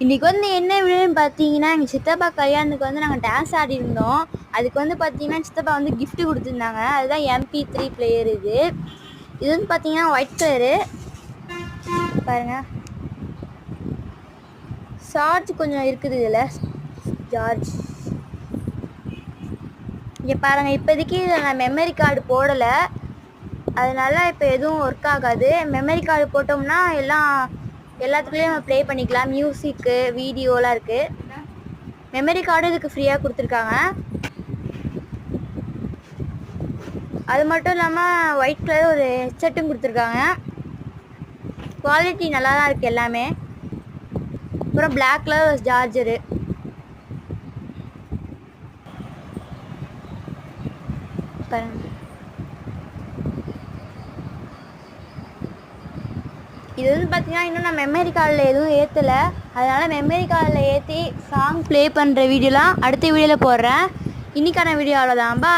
இன்றைக்கி வந்து என்ன வீடியோன்னு பார்த்தீங்கன்னா, எங்கள் சித்தப்பா கல்யாணத்துக்கு வந்து நாங்கள் டான்ஸ் ஆடிருந்தோம். அதுக்கு வந்து பார்த்தீங்கன்னா, சித்தப்பா வந்து கிஃப்ட் கொடுத்துருந்தாங்க. அதுதான் MP3 பிளேயர் இது. இது வந்து பார்த்தீங்கன்னா ஒயிட் கலரு பாருங்க. சார்ஜ் கொஞ்சம் இருக்குது இதில். சார்ஜ் இங்கே பாருங்கள். இப்போதைக்கு இதில் நான் மெமரி கார்டு போடலை, அதனால இப்போ எதுவும் ஒர்க் ஆகாது. மெமரி கார்டு போட்டோம்னா எல்லாத்துக்குள்ளேயும் நம்ம ப்ளே பண்ணிக்கலாம். மியூசிக்கு, வீடியோலாம் இருக்குது. மெமரி கார்டு இதுக்கு ஃப்ரீயாக கொடுத்துருக்காங்க. அது மட்டும் இல்லாமல் ஒயிட் கலர் ஒரு ஹெட்செட்டும் கொடுத்துருக்காங்க. குவாலிட்டி நல்லா தான் இருக்குது எல்லாமே. அப்புறம் பிளாக் கலர் ஒரு சார்ஜரு. பாருங்க. இது வந்து பார்த்தீங்கன்னா இன்னும் நான் மெமரி கார்டில் எதுவும் ஏற்றலை, அதனால் மெமரி கார்டில் ஏற்றி சாங் ப்ளே பண்ணுற வீடியோலாம் அடுத்த வீடியோவில் போடுறேன். இன்றைக்கான வீடியோ அவ்வளோதான்.